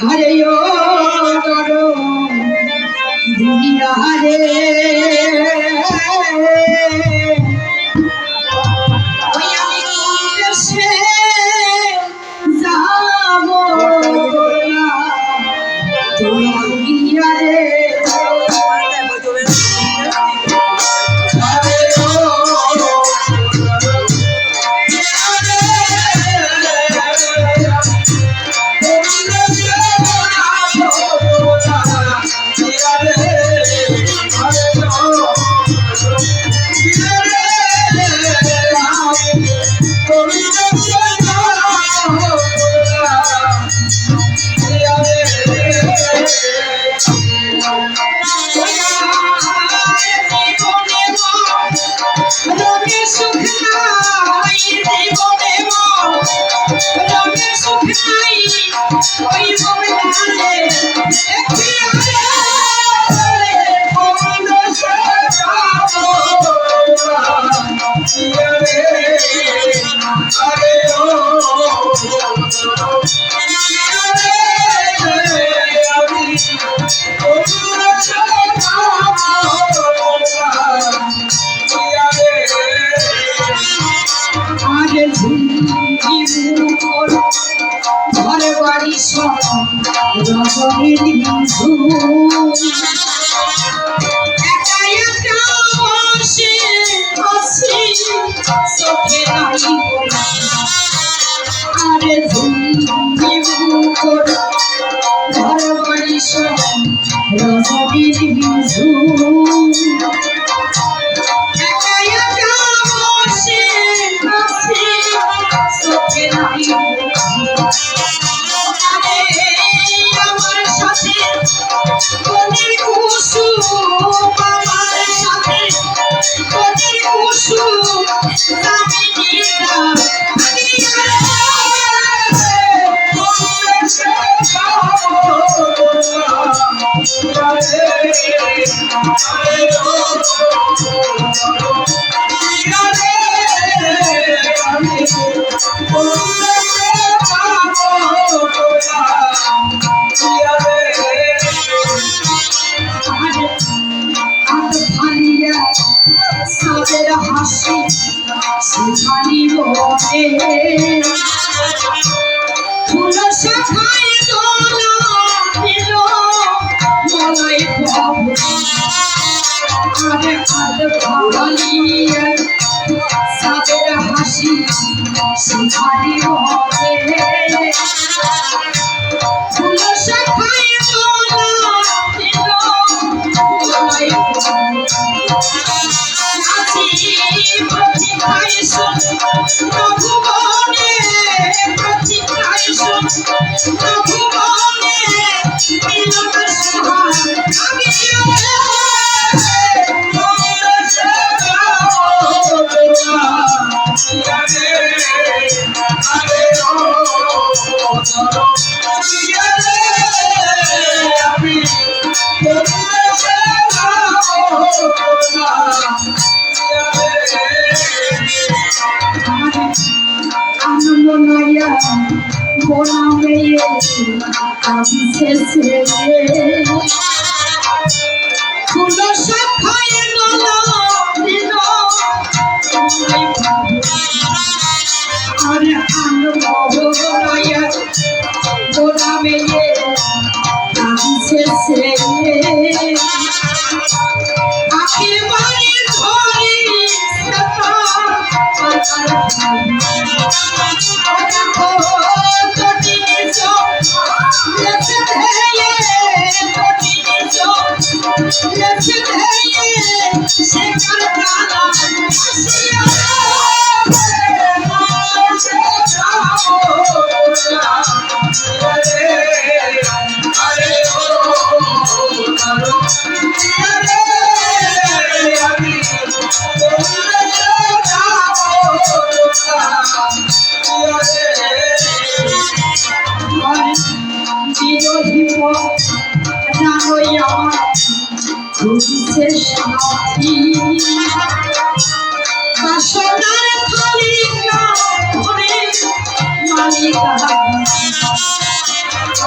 हरे ओ करो दुनिया रे ओई आमी कोन देशे जाबो ना दुनिया रे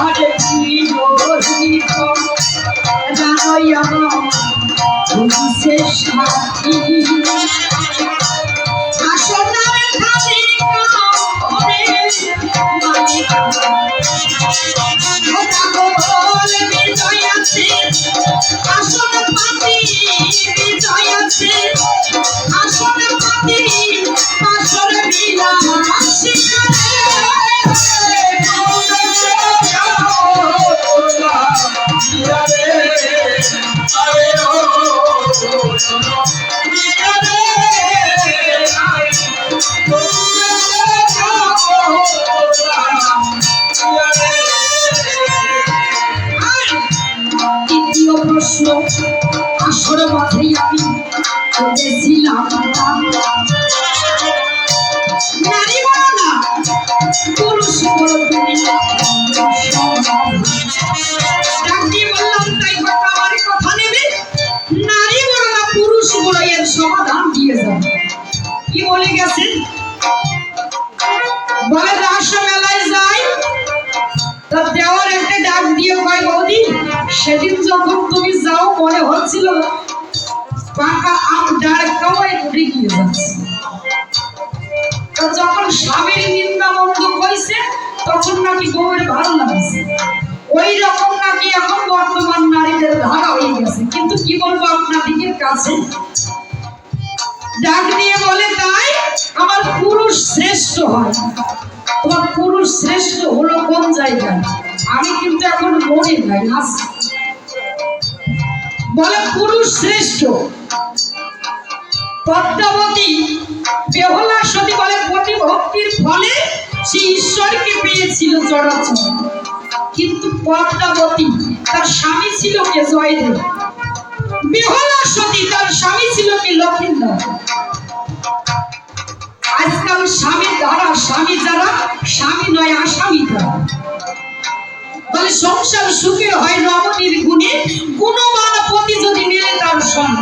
আরে বিরোহিত জানোই আমার পুলিশের সাথী আসনার ধারে কামড়ে মালিক ওটা বল বিজয় আছে আসন পাতি বিজয় আছে আসন পাতি আসন বিলাস দ্বিতীয় প্রশ্ন আসর মাঠেই আমি করেছিলাম নারী বলো না পুরুষ বলো তুমি ডাক দিয়ে বললাম তাই কথা আমার কথা নেবে নারী বলো না পুরুষ বলো এর সমাধান দিয়ে যাবে কি বলে গেছেন বলে রাস মেলায় যাই তা দেওয়ার একটা ডাক দিয়ে কয় বৌদি সেদিন যখন তুমি যাও মনে হচ্ছিল পাকা আম ডাক খাওয়াই উঠে গিয়ে যাচ্ছে তো যখন স্বামীর নিন্দা মন্দ হয়েছে তখন নাকি বউয়ের ভালো লাগছে ওই রকম নাকি এখন বর্তমান নারীদের ধারা হয়ে গেছে কিন্তু কি বলবো আপনাদের কাছে ডাক দিয়ে বলে তাই আমার পুরুষ শ্রেষ্ঠ হয় তোমার পুরুষ শ্রেষ্ঠ হলো কোন জায়গায় আমি কিন্তু এখন মনে নাই বলে পুরুষ শ্রেষ্ঠ পদ্মাবতী বেহুলা সতী বলে পতি ভক্তির ফলে সে ঈশ্বরকে পেয়েছিল চরাচর কিন্তু পদ্মাবতী তার স্বামী ছিল কে জয়দেব বেহুলা সতী তার স্বামী ছিল কি লক্ষিন্দর আজকাল স্বামী দ্বারা স্বামী যারা স্বামী নয় আসামি তারা বলে সংসার সুখের হয় রমণীর গুণে গুণবান পতি যদি মেলে তার সঙ্গ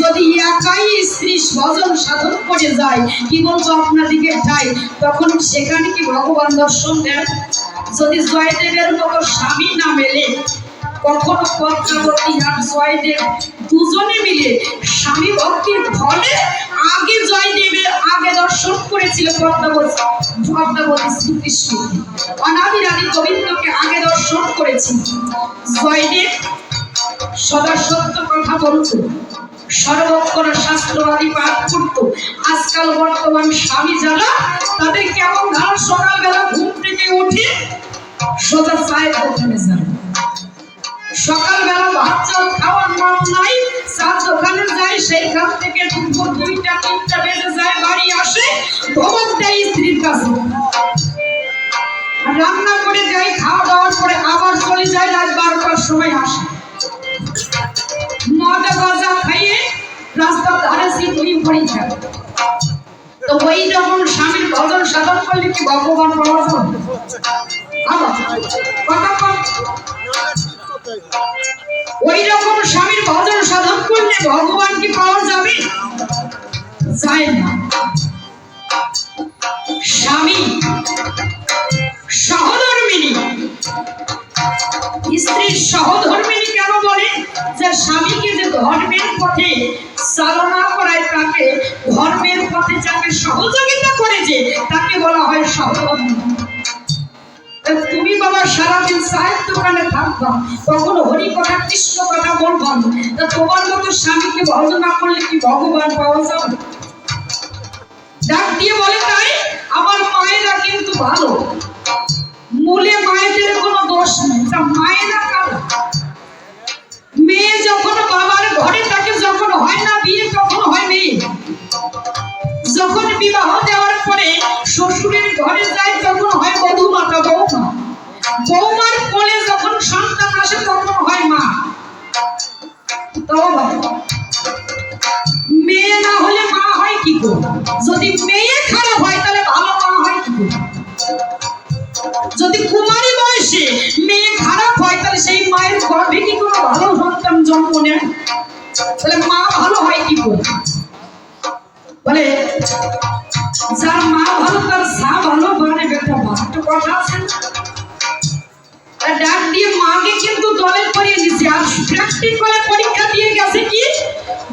যদি একাই স্ত্রী স্বজন সাধন করে যায় কি বলবো আপনাদিকে যাই তখন সেখানে কি ভগবান দর্শন দেন যদি জয়দেবের মতো স্বামী না মেলে কখনো পদ্মাবতী আর জয়দেব দুজনে মিলে স্বামী ভক্তির ফলে আগে জয়দেবের আগে দর্শন করেছিল পদ্মাবতী শ্রীকৃষ্ণ অনাদির আদি গোবিন্দকে আগে দর্শন করেছিল জয়দেব সদা সত্য কথা বলতো সর্বক্ষণ শাস্ত্রবাদী পাঠ করতো আজকাল বর্তমান স্বামী যারা তাদের কেমন ধারা সকালবেলা ঘুম থেকে উঠে সোজা চায়ের দোকানে যায় সকালবেলা ভাত চাল খাওয়ার নাম নাই চার দোকানে যায় সেইখান থেকে দুপুর 2টা 3টা বেজে যায় বাড়ি আসে ধমক দেয় স্ত্রীর কাছে রান্না করে যাই খাওয়া দাওয়ার পরে আবার চলে যায় রাত 12টার সময় আসে 9টা গজা খাইয়ে রাস্তার ধারে সিঁড়ি পড়ে থাকে তো ওই যখন স্বামীর ভজন সাধন করলে কি ভগবান পাওয়া যাবে আবার কথা ওই রকম স্বামীর ভজন সাধন করলে ভগবান কি পাওয়া যাবে যায় না স্বামী সহধর্মিণী স্ত্রীর সহধর্মিণী কেন বলে যে স্বামীকে যে ধর্মের পথে চালনা করায় তাকে ধর্মের পথে যাকে সহযোগিতা করে যে তাকে বলা হয় সহধর্মিণী তুমি বাবা সারাদিন চায়ের দোকানে থাকবা কখনো হরি কথা কৃষ্ণ কথা বলবা তা তোমার মতো স্বামীকে ভজন না করলে কি ভগবান পাওয়া যাবে ডাক দিয়ে বলে তাই আমার মায়েরা কিন্তু ভালো মূলে মায়েদের কোনো দোষ নেই তা মায়েরা কালো মেয়ে যখন বাবার ঘরে থাকে যখন হয় না বিয়ে তখন হয় মেয়ে যখন বিবাহ দেওয়ার পরে শ্বশুরের ঘরে যায় তখন হয় বধূমাতা বৌমা বৌমার কোলে যখন সন্তান আসে তখন হয় মা মেয়ে না হলে মা হয় কি করে যদি মেয়ে খারাপ হয় তাহলে ভালো মা হয় কি করে যদি কুমারী বয়সে মেয়ে খারাপ হয় তাহলে সেই মায়ের গর্ভে কি কোনো ভালো সন্তান জন্ম নেয় তাহলে মা ভালো হয় কি করে বলে যার মা ভালো তার সা ভালো মানে একটা কথা আছে ডাক দিয়ে মাকে কিন্তু দলে করিয়ে দিছে, আর প্র্যাকটিক্যালে পরীক্ষা দিয়ে গেছে কি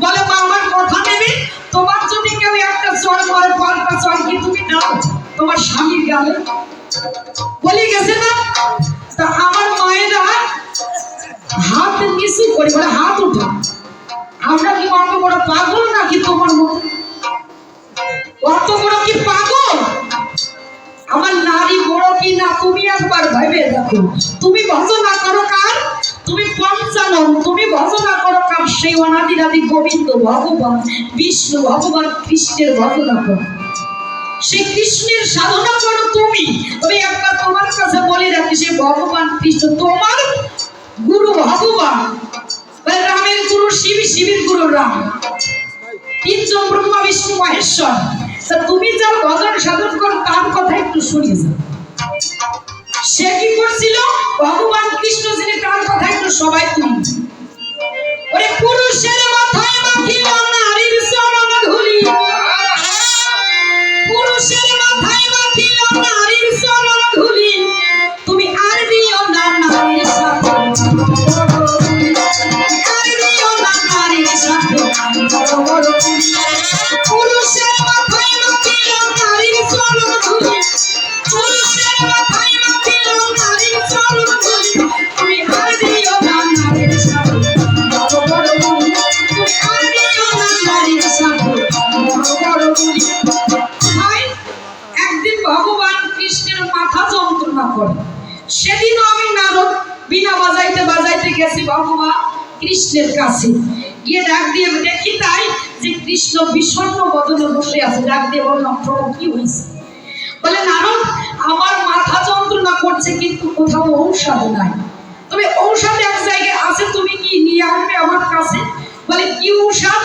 বলে, মা আমার কথা নেবে, তোমার যদি কেউ একটা চড় মারে, পাল্টা চড় কি তুমি দাও তোমার স্বামীর গালে, বলে গেছে না? তা আমার মায়েরা হাত নিচু করে বলে হাত উঠা, আমরা কি অত বড় পাগল নাকি তোমার মতো? অত বড় কি পাগল? আমার নারী বড় কি না তুমি একবার ভেবে দেখো। তুমি ভজনা করো কার? তুমি পঞ্চানন, তুমি ভজনা করো কার? সেই অনাদিরাদি গোবিন্দ ভগবান বিষ্ণু ভগবান কৃষ্ণের ভজনা করো, সেই কৃষ্ণের সাধনা করো তুমি। তবে একবার তোমার কাছে বলে রাখি, সে ভগবান কৃষ্ণ তোমার গুরু ভগবান, রামের গুরু শিব, শিবের গুরু রাম, তিনজন ব্রহ্মা বিষ্ণু মহেশ্বর। তুমি যাও ভজন সাধন করো, তার কথা একটু শুনিয়ে যাও। সে কি করছিল? ভগবান কৃষ্ণ যিনি, তার কথা একটু সবাই তুমি। ওরে পুরুষের মাথায় মাখিল নারীর চরণ ধুলি, পুরুষের মাথায় মাখিল নারীর চরণ ধুলি, তুমি আর দিও না নারীর সাথে, আর দিও না নারীর সাথে পুরুষের মাথায় মাখিল নারীর চরণ ধুলি, পুরুষের মাথায় মাখিল নারীর চরণ ধুলি, তুমি আর দিও না নারীর সাথে, তুমি আর দিও না নারীর সাথে। একদিন ভগবান কৃষ্ণের মাথা যন্ত্রণা করে, সেদিনও আমি নারদ বিনা বাজাইতে বাজাইতে গেছি ভগবান কৃষ্ণের কাছে, গিয়ে ডাক দিয়ে দেখি তাই যে কৃষ্ণ বিষণ্ণ বদনে বসে আছে। ডাক দিয়ে বললাম, প্রভু কি হয়েছে? বলে, নারদ আমার মাথা যন্ত্রণা করছে, কিন্তু কোথাও ঔষধ নাই, তবে ঔষধ এক জায়গায় আছে, তুমি কি নিয়ে আসবে আমার কাছে? বলে, কি ঔষধ?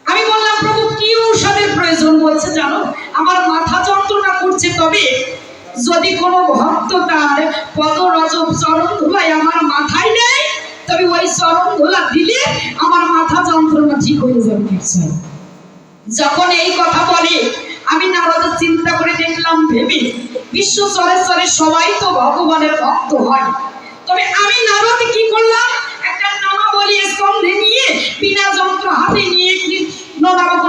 আমি বললাম, প্রভু কি ঔষধের প্রয়োজন? বলছে, জানো আমার মাথা যন্ত্রণা করছে, তবে যদি কোনো ভক্ত তার পদরজ চরণ ধুলায় আমার মাথায় নেয়, তবে ওই চরণ ধুলা দিলে আমার মাথা যন্ত্রণা ঠিক হয়ে যাবে। যখন এই কথা বলে, আমি নারদের চিন্তা করে দেখলাম, ভেবে বিশ্ব চরে সবাই তো ভগবানের ভক্ত হয়, তবে আমি নারদ কি করলাম, একটা নামাবলী স্কন্ধে নিয়ে বিনা যন্ত্র হাতে নিয়ে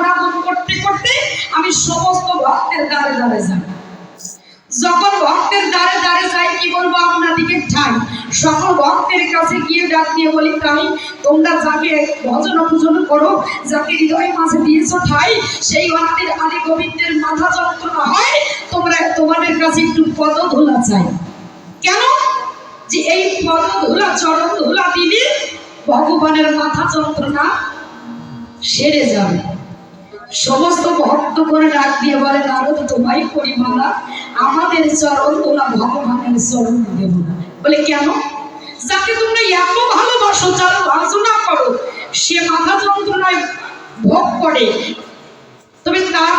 নাম করতে করতে আমি সমস্ত ভক্তের দ্বারে দ্বারে যাই। যখন ভক্তের দ্বারে দ্বারে যাই, কি বলবো আপনাদিকে ঠাই, সকল ভক্তের কাছে গিয়ে ডাক দিয়ে বলি, তাই তোমরা যাকে ভজন পূজন করো, যাকে হৃদয় মাঝে দিয়েছো ঠাই, সেই অনাদির আদি গোবিন্দের মাথা যন্ত্রণা হয়, তোমরা তোমাদের কাছে একটু পদ ধুলা চাই। কেন? যে এই পদ ধুলা চরণ ধুলা দিলে ভগবানের মাথা যন্ত্রণা সেরে যাবে। সমস্ত ভক্ত করে ডাক দিয়ে বলে, নারদ তোমায় করি মালা, আমাদের চরণ তোলা ভগবানের চরণ দেব না। বলে, কেন? যাকে তোমরা এত ভালোবাসো, যার ভাজনা করো, সে মাথা যন্ত্রণায় ভোগ করে, তবে তার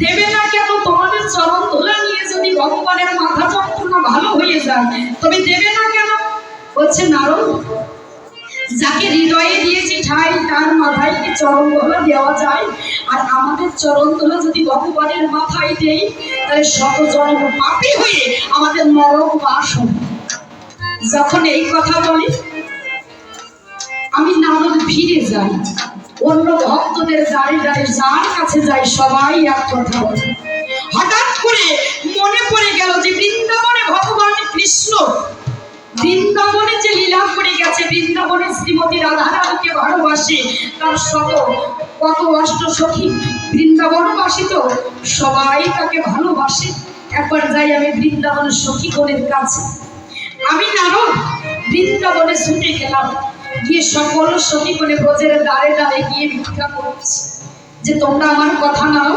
দেবে না কেন? তোমাদের চরণ তোলা নিয়ে যদি ভগবানের মাথা যন্ত্রণা ভালো হয়ে যায়, তবে দেবে না কেন? বলছে, নারদ যাকে হৃদয়ে দিয়েছি ঠাই, তার মাথায় কি চরণ তোলা দেওয়া যায়? আর আমাদের চরণ তোলা যদি ভগবানের মাথায় দেই, তাহলে শত জন্ম পাপী হয়ে আমাদের নরক বাস হবে। যখন এই কথা বলি, আমি নারদ ফিরে যাই, অন্য ভক্তদের দাঁড়িয়ে দাঁড়িয়ে যার কাছে যাই, সবাই এক কথা বলে। হঠাৎ করে মনে পড়ে গেল যে বৃন্দাবনে ভগবান কৃষ্ণ বৃন্দাবনে যে লীলা করে গেছে, বৃন্দাবনে শ্রীমতী রাধারানীকে ভালোবাসে, তার কত অষ্ট সখী বৃন্দাবনবাসী তো সবাই তাকে ভালোবাসে। একবার যাই আমি বৃন্দাবনের সখীগণের কাছে। আমি নারদ বৃন্দাবনে ছুটে গেলাম, গিয়ে সকল সখীগণে ব্রজের দ্বারে দ্বারে গিয়ে ভিক্ষা করছি যে তোমরা আমার কথা নাও,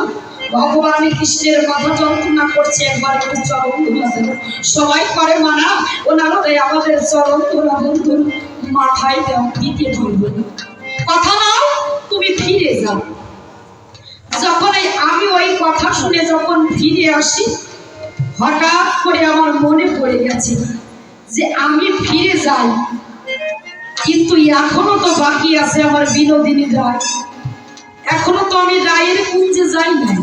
ভগবান কৃষ্ণের মাথা যন্ত্রণা করছে, একবার একটু চরণ ধুলা দেব। সবাই করে মানা, ও নারদ আমাদের চরণ ধুলা বন্ধুর মাথায় দেও, দিতে পারবে না, কথা নাও, তুমি ফিরে যাও। যখন আমি ওই কথা শুনে যখন ফিরে আসি, হঠাৎ করে আমার মনে পড়ে গেছে যে আমি ফিরে যাই, কিন্তু এখনো তো বাকি আছে আমার বিনোদিনী রায়, এখনো তো আমি রায়ের কুঞ্জে যাই নাই।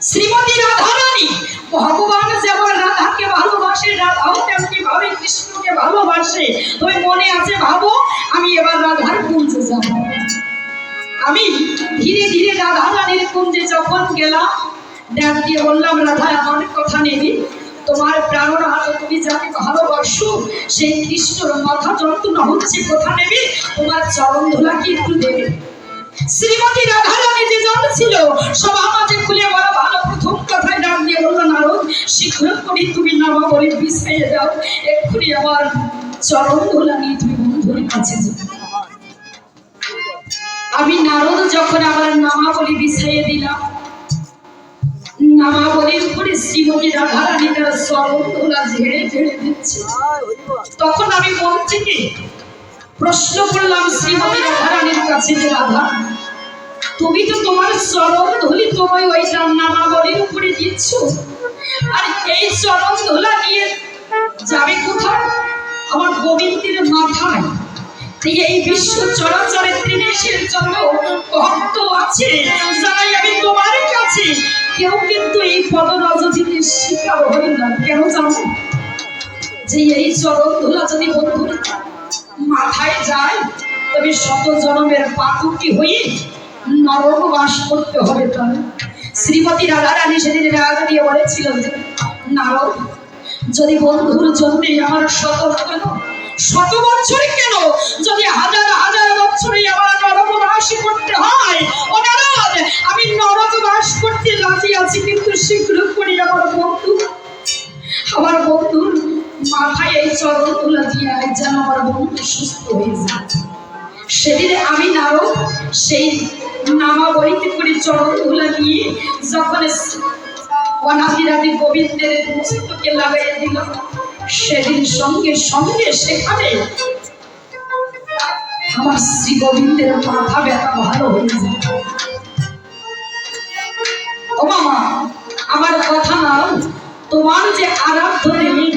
শ্রীমতী রাধারানী ভগবান যেমন রাধাকে ভালোবাসে, রাধাও তেমনি ভাবে কৃষ্ণকে ভালোবাসে। তুমি মনে আছে ভাবো, আমি এবার রাধার কুঞ্জে যাব। আমি ধীরে ধীরে রাধারানীর কুঞ্জে যখন গেলাম, ডাক দিয়ে বললাম, রাধা আমার কথা নেবি, তোমার প্রাণনাথ, তুমি যাকে ভালোবাসো সেই কৃষ্ণর মাথা যন্ত্রণা হচ্ছে, কথা নেবে, তোমার চরণ ধুলা কি একটু দেবে? শ্রীমতী রাধারানী যে জন ছিল সব আমাকে খুলে বলা ভালো। প্রথম কথায় ডাক দিয়ে বললো, নারদ শীঘ্র করে তুমি নামাবলী বিছাইয়ে দাও, এক্ষুনি আমার চরণ ধুলা নিয়ে তুমি বন্ধুর কাছে যাও। আমি নারদ যখন আমার নামাবলী বিছাইয়ে দিলাম, নামাবলীর পরে শ্রীমতী রাধারানী তার চরণ ধুলা ঝেড়ে ঝেড়ে দিচ্ছে। তখন আমি মন থেকে প্রশ্ন করলাম শ্রীমতী রাধারানীর কাছে, যে রাধা, তুমি তো তোমার চরণ ধুলি তোমায় ওই নামাবলীর উপরে দিচ্ছ, আর এই চরণ ধুলা নিয়ে যাবে কোথায়? আমার গোবিন্দের মাথায়। এই বিশ্ব চরাচরের ত্রিনেশের জন্য ভক্ত আছে, যারাই আমি তোমার কাছে, কেউ কিন্তু এই পদরাজনীতির শিকার হয় না। কেন জানো? যে এই চরণ ধুলা যদি বন্ধুর মাথায় যায়, তবে শত জন্মের পাপী হয়ে নরক বাস করতে হবে। তার শ্রীমতী রাধারানী সেদিন রাগ দিয়ে বলেছিলেন যে, নারদ, যদি বন্ধুর জন্য আমার শত বছরে কেন, যদি হাজার হাজার বছরে আমার নরক বাস করতে হয়, ও নারদ, আমি নরক বাস করতে রাজি আছি, কিন্তু শীঘ্র করে আমার বন্ধুর মাথায় এই চরণ তুলা দিয়ে যেন আমার বন্ধু সুস্থ হয়ে যায়। সেদিন আমি নারদ সেই নামাবলীতে করে চরণ তুলা নিয়ে যখন অনাদিরাদি গোবিন্দের মস্তকে লাগাই দিলাম, সেদিন সঙ্গে সঙ্গে সেখানে আমার শ্রী গোবিন্দের মাথা ব্যথা ভালো হয়ে যায়। ও মামা, আমার কথা নাও, তোমার যে আরাধ্য দেবী,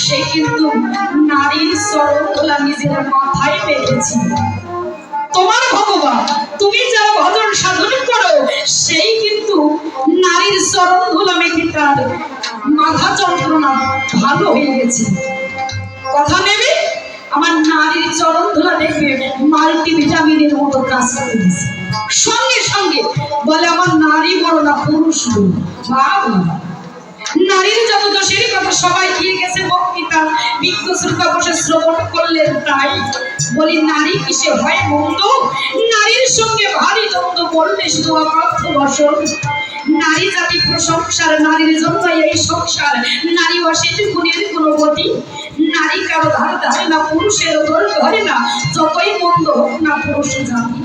সে কিন্তু নারীর চরণ তোলা নিজের মাথায় পেয়েছি। তোমার ভগবান, তুমি যা ভজন সাধন করো, সেই কিন্তু নারীর চরণ ধুলা মেখে তার মাথা যন্ত্রণা ভালো হয়ে গেছে। কথা নেবে, আমার নারীর চরণ ধুলা দেখে মাল্টিভিটামিনের মতো কাজ করে দিয়েছে। সঙ্গে সঙ্গে বলে, আমার নারী বড় না পুরুষ বড়। নারীর যত দোষের কথা সবাই দিয়ে গেছে বক্তৃতা, বিজ্ঞ শ্রোতা বসে শ্রবণ করলেন। তাই বলি, নারী কিসে হয় মন্দ? নারীর সঙ্গে ভারী দ্বন্দ্ব বললে শুধু অপার্থ বসন। নারী জাতি প্রশংসার, নারীর জন্য এই সংসার, নারী অশেষ গুণের কোনো গতি। নারী কারো ধার ধারে না, পুরুষের দোল ধরে না, যতই মন্দ হোক না পুরুষ জাতি।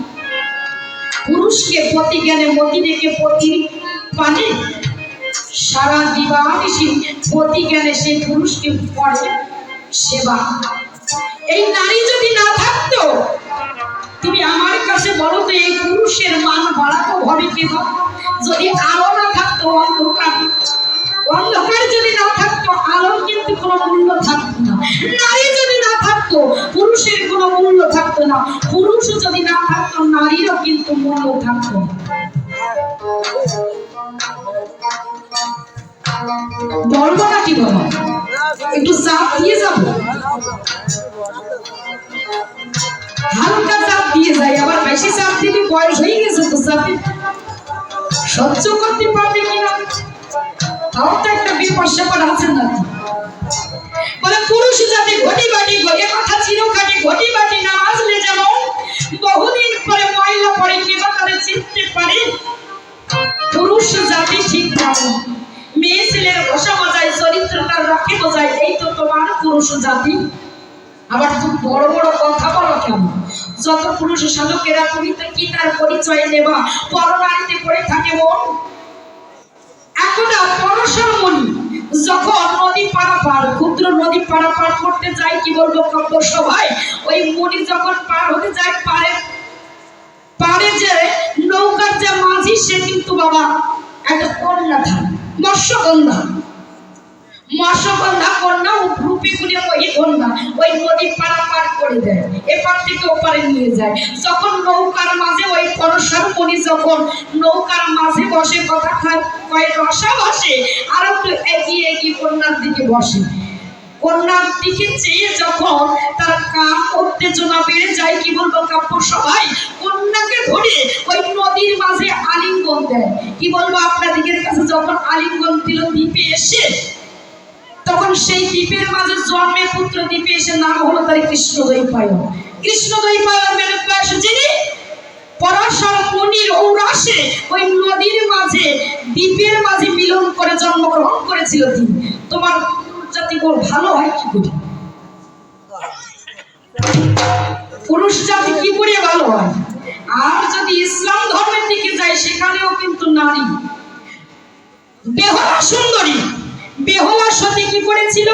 পুরুষকে পতি জ্ঞানে মতি রেখে পতির পানে সারা দিবানিশি পতি জ্ঞানে সে পুরুষকে পড়ে সেবা। এই নারী যদি না থাকতো, তুমি আমার কাছে বলো তো, এই পুরুষের মান বাড়াতো হবে কেন? যদি আলো না থাকতো, অন্ধকার যদি না থাকতো, আলোর কিন্তু কোনো মূল্য থাকতো না। নারী যদি না থাকতো, পুরুষের কোনো মূল্য থাকতো না। পুরুষ যদি না থাকতো, নারীরও কিন্তু মূল্য থাকতো। বলবো নাকি বাবা? একটু চাপ দিয়ে যাবো, হালকা চাপ দিয়ে যাই। আবার বেশি চাপ দিলে বয়স হয়ে গেছে তো, চাপে সহ্য করতে পারবে কিনা, তাও তো একটা বিপদ সেপদ আছে নাকি? বলে, পুরুষ জাতি ঘটি বাটি ঘটে কথা চিরকাটি, ঘটি বাটি না আসলে যেমন বহুদিন পরে ময়লা পরে কেবা তারে চিনতে পারে। পুরুষ জাতি ঠিক তেমন, মেয়ে ছেলের ভাষা মজায়, চরিত্র তার রাখে বোঝায়, এই তো তোমার পুরুষ জাতি। আবার তুমি বড় বড় কথা বলো কেন? যত পুরুষ সাধকেরা, তুমি তো কি তার পরিচয় নেবা? পরনারীতে পড়ে থাকে মন। একটা পরশমণি যখন নদী পারাপার, ক্ষুদ্র নদী পারাপার করতে যায়, কি বলবো, কাব্য সভায়, ওই মণি যখন পার হতে যায়, পারে যে নৌকার যে মাঝি, সে কিন্তু বাবা একটা কন্যা থাকে, মৎস্যগন্ধা। মৎস্যকন্যা কন্যা রূপে গুণে ওই কন্যা ওই নদী পারাপার করে দেয়, এপার থেকে ওপারে নিয়ে যায়। যখন নৌকার মাঝে ওই পরশার মণি যখন নৌকার মাঝে বসে কথা কয় রসা বসে, আর একটু এগিয়ে এগিয়ে কন্যার দিকে বসে। কন্যার দিকে চেয়ে যখন তার কাম উত্তেজনা বেড়ে যায়, কি বলবো কাব্য সবাই, কন্যাকে ধরে ওই নদীর মাঝে আলিঙ্গন দেয়। কি বলবো আপনাদের কাছে, যখন আলিঙ্গন দিল দ্বীপে এসে, তখন সেই দ্বীপের মাঝে জন্মে পুত্র দ্বীপে এসে নাম হলো তার কৃষ্ণদ্বৈপায়ন। কৃষ্ণদ্বৈপায়নের বয়স যিনি পরাশর মুনির ঔরাসে ওই নদীর মাঝে দ্বীপের মাঝে মিলন করে জন্মগ্রহণ করেছিল তিনি। তোমার জাতি বল ভালো হয় কি করে, পুরুষ জাতি কি করে ভালো হয়? আর যদি ইসলাম ধর্মের দিকে যায়, সেখানেও কিন্তু নারী বেহুলা সুন্দরী, বেহুলা সতী কি করেছিল?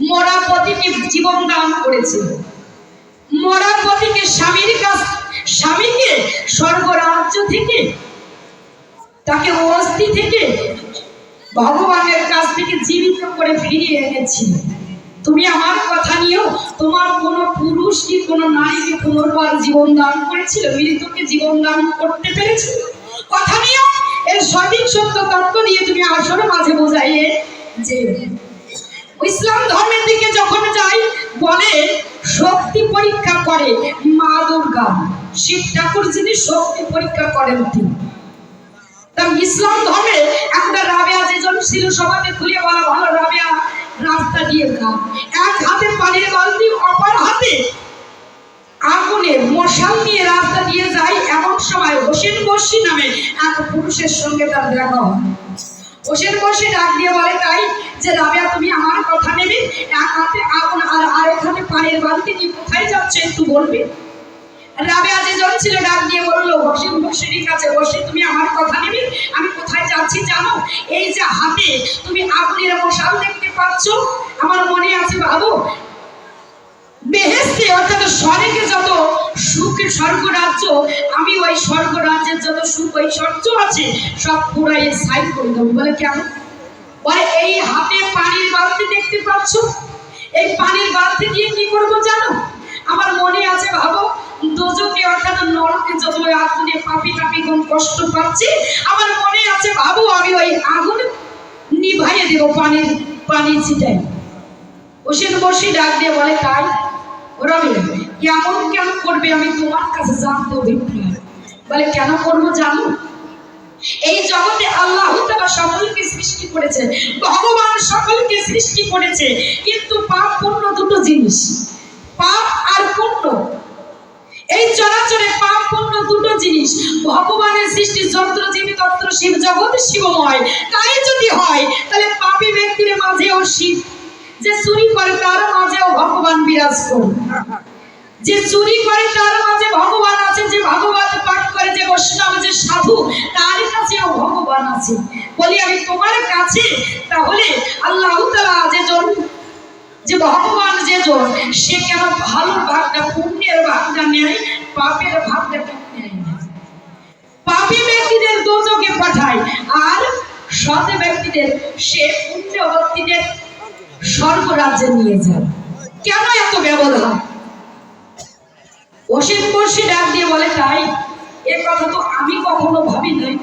মরা পতিকে জীবন দান করেছিল। মরা পতিকে স্বামীকে স্বর্গরাজ্য থেকে, তাকে অস্থি থেকে ভগবানের কাছ থেকে জীবিত করে ফিরিয়ে এনেছিল। তুমি আমার কথা নিয়েও তোমার কোন পুরুষ কি কোন নারীকে পুনর্বার জীবন দান করেছিল? মৃতকে জীবন দান করতে পেরেছিল? কথা নিয়েও এর সঠিক সত্য তত্ত্ব দিয়ে তুমি আসর মাঝে বোঝাইয়ে যে ইসলাম ধর্মের দিকে যখন যাই, বলে শক্তি পরীক্ষা করে মা দুর্গা, শিব ঠাকুর যিনি শক্তি পরীক্ষা করেন তিনি। ইসলাম ধর্মে একটা রাবেয়া যেজন ছিল, সবাইকে খুলে বলা ভালো, রাবেয়া রাস্তা দিয়ে যান, এক হাতে পানির বালতি, অপর হাতে আগুনের মশাল নিয়ে রাস্তা দিয়ে যায়। এমন সময় হোসেন বর্ষী নামে এক পুরুষের সঙ্গে তার দেখা হয়। হোসেন বর্ষী ডাক দিয়ে বলে তাই যে রাবেয়া তুমি আমার কথা নেবে, এক হাতে আগুন আর আরেক হাতে পানির বালতি নিয়ে কোথায় যাচ্ছে একটু বলবে? রাবেয়া যেজন ছিল ডাক দিয়ে বললো হোসেন বর্ষীর কাছে, বর্ষী তুমি আমার কথা নেবে, আমি কোথায় যাচ্ছি জানো? এই যে হাতে তুমি আগুনের মশাল দেখতে পাচ্ছ, আমার মনে আছে ভাবো বেহেশতে অর্থাৎ স্বর্গে যত সুখের স্বর্গরাজ্য, আমি ওই স্বর্গরাজ্যের যত সুখ ঐশ্বর্য আছে সব পুরাই সাইড করে দেবো। বলে কেন? বলে এই হাতে পানির বালতি দেখতে পাচ্ছ, এই পানির বালতি দিয়ে কি করবো জানো? আমার মনে আছে ভাবো দোজকে অর্থাৎ নরকে যত আগুনে পাপি টাপিগণ কষ্ট পাচ্ছে, আমার মনে আছে ভাবো আমি ওই আগুন নিভাইয়ে দেবো পানি ছিটাই। হোসেন বর্ষী ডাক দিয়ে বলে তাই রাবেয়া কেমন কেন করবে আমি তোমার কাছে জানতে অভিপ্রায়। বলে কেন করবো জানো? এই জগতে আল্লাহ তাআলা সকলকে সৃষ্টি করেছে, ভগবান সকলকে সৃষ্টি করেছে, কিন্তু পাপ পুণ্য দুটো জিনিস, পাপ আর পুণ্য। এই চরাচরে পাপ পুণ্য দুটো জিনিস। ভগবানের সৃষ্টি যন্ত্র জীবী তন্ত্র শিব জগৎ শিবময়, তাই যদি হয় তাহলে পাপী ব্যক্তির মাঝেও শিব, যে চুরি করে তার মাঝেও ভগবান বিরাজ করে, যে চুরি করে তার মাঝে ভগবান আছে, যে ভাগবত পাঠ করে, যে বৈষ্ণব, যে সাধু, তার কাছেও ভগবান আছে। বলি আমি তোমার কাছে তাহলে আল্লাহ তাআলা যে ভগবান যেজন, সে কেন ভালো ভাগটা পুণ্যের ভাগটা নেয়, পাপের ভাগটা নেয় না? পাপী ব্যক্তিদের দোজখে পাঠায় আর সৎ ব্যক্তিদের সে পুণ্য ব্যক্তিদের স্বর্গরাজ্যে নিয়ে যায়। কেন এত ব্যবধান? হোসেন বর্ষী ডাক দিয়ে বলে তাই এ কথা তো আমি কখনো ভাবি নাই।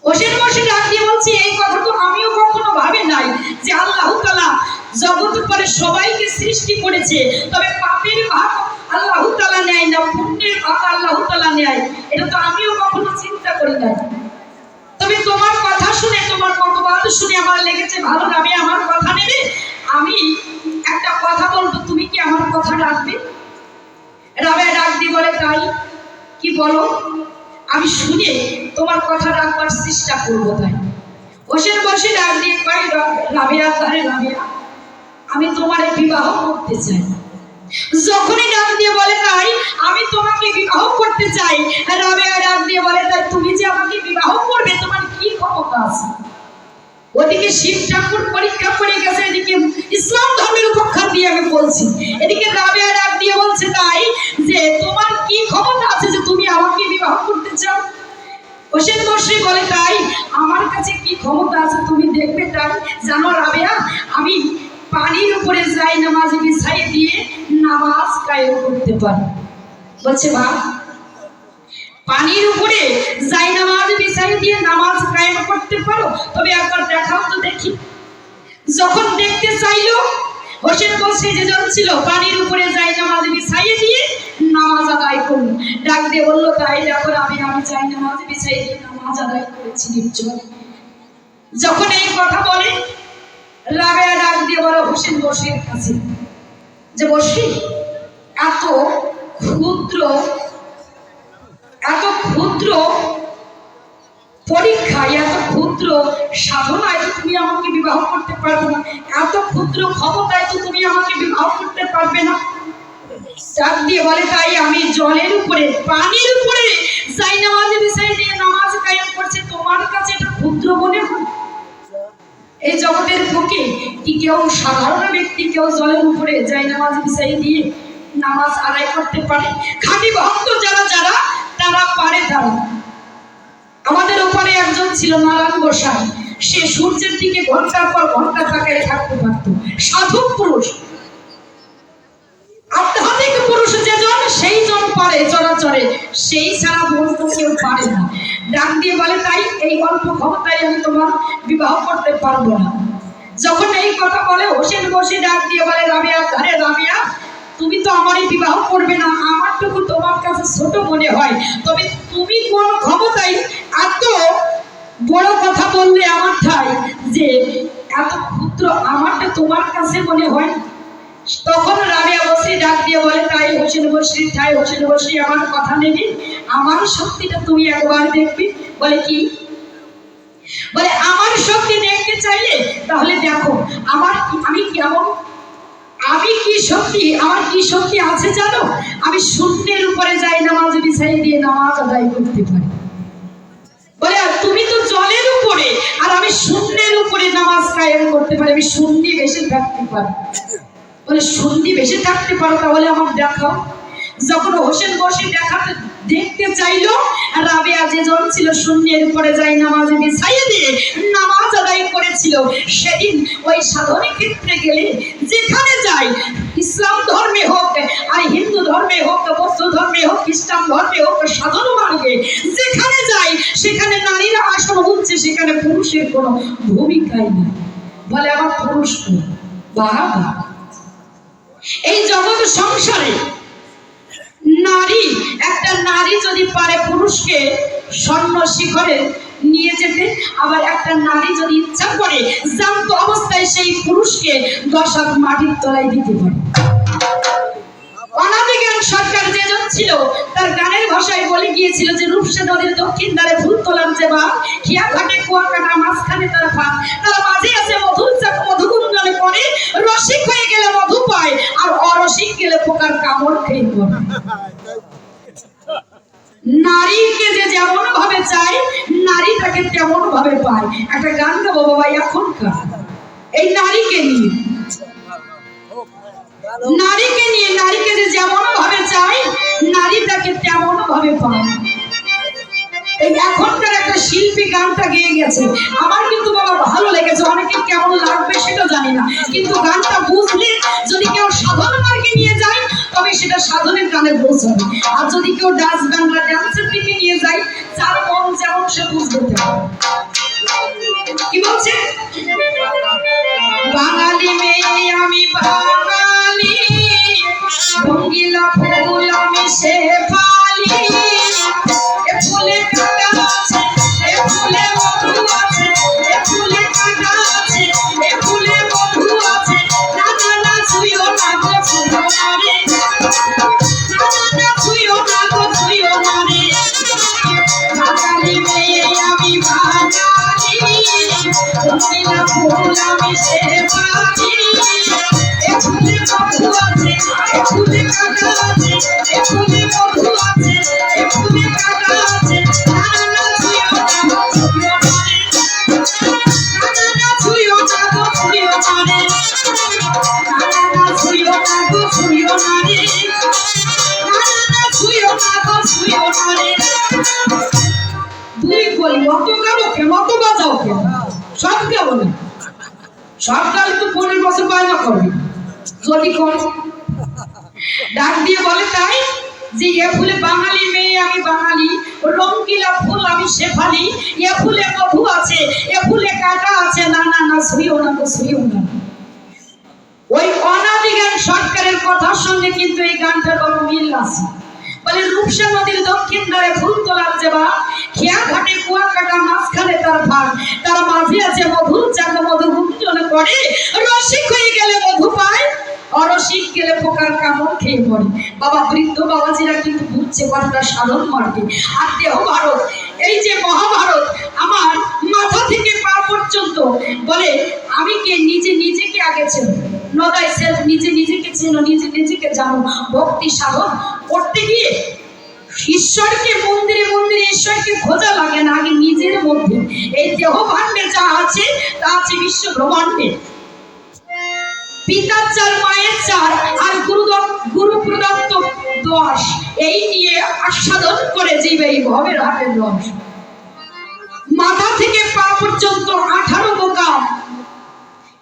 হোসেন বর্ষী ডাক দিয়ে বলছি এই কথা তো আমিও কখনো ভাবি নাই যে আল্লাহ তাআলা জগৎ পরে সবাইকে সৃষ্টি করেছে, তবে পাপের ভাগ আল্লাহ তাআলা নেয় না, পুণ্যের ভাগ আল্লাহ তাআলা নেয়, এটা তো আমিও কখনো চিন্তা করি নাই। তবে তোমার কথা শুনে, তোমার মতবাদ শুনে আমার লেগেছে ভালো। রাবেয়া আমার কথা নেবে, আমি একটা কথা বলবো, তুমি কি আমার কথা রাখবে? রাবেয়া ডাক দিয়ে বলে তাই কি বলো, আমি শুনে তোমার কথা রাখবার চেষ্টা করবো। তাই হোসেন বর্ষী ডাক দিয়ে কয় রাবেয়া, তারে রাবেয়া আমি তোমার বিবাহ করতে চাই। যখনই ডাক দিয়ে বলে তাই আমি তোমাকে বিবাহ করতে চাই, রাবেয়া ডাক দিয়ে বলে তাই তুমি যে আমাকে বিবাহ করবে তোমার কি ক্ষমতা আছে? ওদিকে শিব ঠাকুর পরীক্ষা করে গেছে, এদিকে ইসলাম ধর্মের উপেক্ষা দিয়ে আমি বলছি, এদিকে রাবেয়া ডাক দিয়ে বলছে তাই যে তোমার কি ক্ষমতা আছে যে তুমি আমাকে বিবাহ করতে চাও? হোসেন বসরি বলে, তাই আমার কাছে কি ক্ষমতা আছে তুমি দেখবে তাই? জানো রাবেয়া, আমি পানির উপরে যাই নামাজ বিছাই দিয়ে নামাজ কায়েম করতে পারি। বলছে মা, পানির উপরে যাই নামাজ বিছাই দিয়ে নামাজ কায়েম করতে পারো? তবে একবার দেখাও তো দেখি। যখন দেখতে চাইলো, হোসেন বসরি যেজন ছিল পানির উপরে যাই নামাজ বিছাই দিয়ে নামাজ আদায় করলো। ডাক দিয়ে বললো, তাই দেখো আমি যাই নামাজ বিছাই দিয়ে নামাজ আদায় করেছি নিশ্চয়। যখন এই কথা বলে, রাবেয়া ডাক দিয়ে বলো হোসেন বসরির কাছে যে, বসরি, এত ক্ষুদ্র পরীক্ষায়, এত ক্ষুদ্র সাধনায় তো তুমি আমাকে বিবাহ করতে পারবে না, এত ক্ষুদ্র ক্ষমতায় তো তুমি আমাকে বিবাহ করতে পারবে না। ডাক দিয়ে বলে, তাই আমি জলের উপরে, পানির উপরে যাই নামাজ বিছাই দিয়ে নামাজ কায়েম করছে, তোমার কাছে এটা ক্ষুদ্র মনে হয়? এই জগতের বুকে কি কেউ সাধারণ ব্যক্তি কেউ জলের উপরে যাই নামাজ বিছাই দিয়ে নামাজ আদায় করতে পারে? খাঁটি ভক্ত যারা তারা পারে। তারা, আমাদের ওপারে একজন ছিল নারায়ণ গোসাই, সে সূর্যের দিকে ঘন্টার পর ঘন্টা তাকিয়ে থাকতে পারত। সাধু পুরুষ, আধ্যাত্মিক পুরুষ যেজন, সেই জন পারে চরাচরে, সেই ছাড়া বলতো কেউ পারে না। ডাক দিয়ে বলে, তাই এই অল্প ক্ষমতায় আমি তোমার বিবাহ করতে পারবো না। যখন এই কথা বলে, হোসেন বসরি ডাক দিয়ে বলে, রাবেয়া, আরে রাবেয়া, তুমি তো আমারই বিবাহ করবে না, আমারটুকু তোমার কাছে ছোট মনে হয়, তবে তুমি কোন ক্ষমতায় এত বড় কথা বললে আমার ঠাই, যে এত ক্ষুদ্র আমারটা তোমার কাছে মনে হয়? তখন রাবেয়া বসরি ডাক দিয়ে বলে, তাই হোসেন বসরি, তাই হোসেন বসরি, আমার কথা নেবে, আমার শক্তিটা তুমি একবার দেখবে। বলে, কি? বলে, আমার শক্তি দেখতে চাইলে তাহলে দেখো আমি কেমন, আমি কি শক্তি, আমার কি শক্তি আছে জানো? আমি শূন্যের উপরে যাই নামাজ বিছাই দিয়ে নামাজ আদায় করতে পারি। বলে, তুমি তো জলের উপরে, আর আমি শূন্যের উপরে নামাজ কায়েম করতে পারি, আমি শূন্যে বেশি থাকতে পারি। বলে, শূন্যে বেশি থাকতে পারো, তাহলে আমার দেখাও। যখন হোসেন বসরি দেখতে চাইলো, রাবেয়া যেজন ছিল শূন্যের উপরে যাই নামাজ বিছাই দিয়ে নামাজ আদায় করেছিল, সেদিন ওই সাধনের ক্ষেত্রে গেলে যেখানে যাই, ইসলাম ধর্মে হোক আর হিন্দু ধর্মে হোক, বৌদ্ধ ধর্মে হোক, খ্রিস্টান ধর্মে হোক, সাধন মার্গে যেখানে যাই, সেখানে নারীরা আসন হচ্ছে, সেখানে পুরুষের কোনো ভূমিকাই নাই। বলে, আমার পুরুষ বাবা, এই জগৎ সংসারে একটা নারী যদি পারে পুরুষকে স্বর্ণ শিখরে নিয়ে যেতে, আবার একটা নারী যদি ইচ্ছা করে জান্ত অবস্থায় সেই পুরুষকে 10 হাত মাটির তলায় দিতে পারে। অনাদিজ্ঞান সরকার যেজন ছিল, তার গানের ভাষায় বলে গিয়েছিল যে, রূপসা নদীর দক্ষিণ ধারে ফুল তোলার যে বাপ, খিয়া ঘাটে কুয়া কাটা, মাঝখানে তার ফাঁক, তার মাঝে আছে মধুর চাক, মধুগুঞ্জনে করে, রসিক হয়ে গেলে মধু পায়, আর অরসিক গেলে পোকার কামড় খেয়ে পড়ে। নারীকে যে যেমন ভাবে চায়, নারী তাকে তেমন ভাবে পায়। একটা গান গাবো বাবা এখনকার, এই নারীকে নিয়ে, নারীকে যে যেমন ভাবে চায়, নারী তাকে তেমন ভাবে পায়। এই এখনকার একটা শিল্পী গানটা গেয়ে গেছে, আমার কিন্তু বাবা ভালো লেগেছে, অনেকে কেমন লাগবে সেটা জানি না, কিন্তু গানটা বুঝলে যদি কেউ সাধন মার্গে নিয়ে যায়, তবে সেটা সাধনের গানে পৌঁছাবে। আর যদি কেউ ডান্স গান বা ডান্সের দিকে নিয়ে যায়, যার মন যেমন সে বুঝতে পারে। কি বলছে? বাঙালি মেয়ে আমি বাঙালি, রঙিলা ফুল আমি সে পালি, এ ফুলে কাটা আছে, এ ফুলে মধু আছে, এ ফুলে কাটা আছে, এ ফুলে মধু আছে, না না না ছুঁয়ো না গো ছুঁয়ো না রে, না না না ছুঁয়ো না গো ছুঁয়ো না রে। বাঙালি মেয়ে আমি বাঙালি, রঙিলা ফুল আমি সে পালি, এ ফুলে মধু আছে, এ ফুলে কাটা আছে, এ ফুলে মধু আছে, এ ফুলে কাটা আছে, না না না ছুঁয়ো না গো ছুঁয়ো না রে, না না না ছুঁয়ো না গো ছুঁয়ো না রে, না না না ছুঁয়ো না গো ছুঁয়ো না রে, না না না ছুঁয়ো না গো ছুঁয়ো না রে। দুই বলি মত গাবো কে মত বাজাও কে সব গাবো না সব গালে তো 15 বছর বায়না করবে যদি কোন ডাক দিয়ে বলে তাই যে এ ফুলে বাঙালি মেয়ে আমি বাঙালি রঙ্গিলা ফুল আমি শেফালি এ ফুলে মধু আছে এ ফুলে কাঁটা আছে না না না শুইও না তো শুইও না ওই অনাদি গান সরকারের কথার সঙ্গে কিন্তু এই গানটার বড় মিল আছে বলে রূপসা নদীর দক্ষিণ ধারে ফুল তোলার যেবা খেয়া ঘাটে কুয়া কাটা মাঝখানে তার ভাগ তার মাঝে আছে মধুর চাকা মধু গুঞ্জন করে রসিক হয়ে গেলে মধু পায় অরসিক গেলে পোকার কামড় খেয়ে পড়ে বাবা বৃদ্ধ বাবাজিরা কিন্তু বুঝছে কথাটা সাধন মার্গে আর দেহ ভারত এই যে মহাভারত আমার মাথা থেকে পা পর্যন্ত বলে আমি কে নিজে নিজেকে আগে চেনো নদাই সেলফ নিজে নিজেকে চেনো নিজে নিজেকে জানো ভক্তি সাধন করতে গিয়ে ঈশ্বরকে মন্দিরে মন্দিরে ঈশ্বরকে খোঁজা লাগে না আগে নিজের মধ্যে এই দেহ ভাণ্ডে যা আছে তা আছে বিশ্ব ব্রহ্মাণ্ডে পিতার চার মায়ের চার আর গুরু প্রদত্ত দোষ এই নিয়ে আস্বাদন করে জীবে এই ভবের হাটের রস মাথা থেকে পা পর্যন্ত 18 বোকাম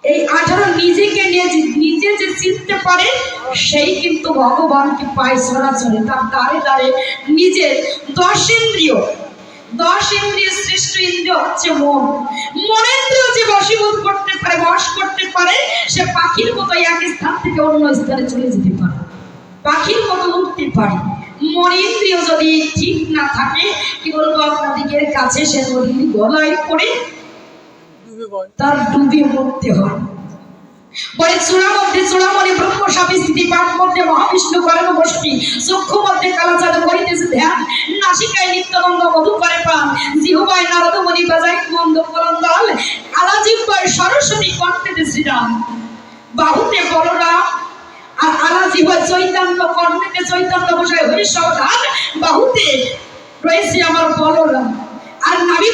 এই 18 নিজেকে নিজে যে চিনতে পারে সেই কিন্তু ভগবানকে পায় সরাসরি তার দ্বারে দ্বারে নিজের 10 ইন্দ্রিয় শ্রেষ্ঠ ইন্দ্রিয় হচ্ছে মন মনেন্দ্রিয় যে বশীভূত করতে পারে বশ করতে পারে সে পাখির মতো এক স্থান থেকে অন্য স্থানে চলে যেতে পারে পাখির মতো উঠতে পারে মনেন্দ্রিয় যদি ঠিক না থাকে কি বলবো আপনাদের কাছে সে নদীর গলায় পড়ে তার ডুবে মরতে হয় বলে চূড়ামণি ব্রহ্ম সাপি স্থিতি পাঠ মধ্যে মহাবিষ্ণু করেন বসতি চক্ষু মধ্যে কালাচাঁদ করিতেছে ধ্যান নাসিকায় নিত্যানন্দ মধু করে প্রাণ জিহ্বায় নারদমণি বাজায় মন্দ কলন্দল আলাজিহ্বায় সরস্বতী কণ্ঠেতে শ্রীরাম বাহুতে বলরাম আর আলাজিহ্বায় চৈতন্য কণ্ঠেতে চৈতন্য বসায় হরি সাবধান বাহুতে রয়েছে আমার বলরাম আর নাভি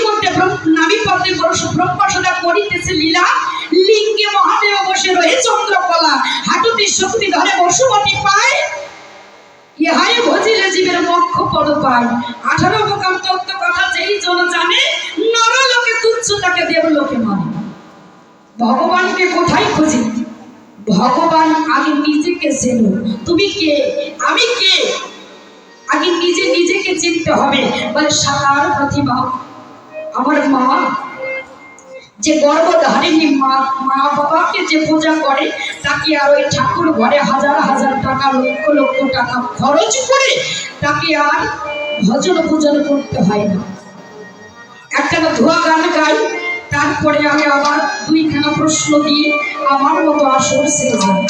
পদ্মে ব্রহ্ম সদা করিতেছে লীলা লিঙ্গে মহাদেব বসে রয়ে চন্দ্রকলা হাঁটুতে শক্তি ধরে বসুমতি পায় ইহাই ভজিলে জীবের মোক্ষ পদ পায় 18 বোকাম তত্ত্ব কথা যেই জন জানে নরলোকে তুচ্ছ তাকে দেবলোকে মানে ভগবানকে কোথায় খুঁজি ভগবান আগে নিজেকে চেনো তুমি কে আমি কে আগে নিজে নিজেকে চিনতে হবে বলে সাকার প্রতিভা আমার মা যে গর্ভধারিণী মা বাবাকে যে পূজা করে তাকে আর ওই ঠাকুর ঘরে হাজার হাজার টাকা লক্ষ লক্ষ টাকা খরচ করে তাকে আর ভজন পূজন করতে হয় না একটা ধোয়া গান গাই তারপরে আমি আবার 2খানা প্রশ্ন দিয়ে আমার মতো আসর শেষ হয়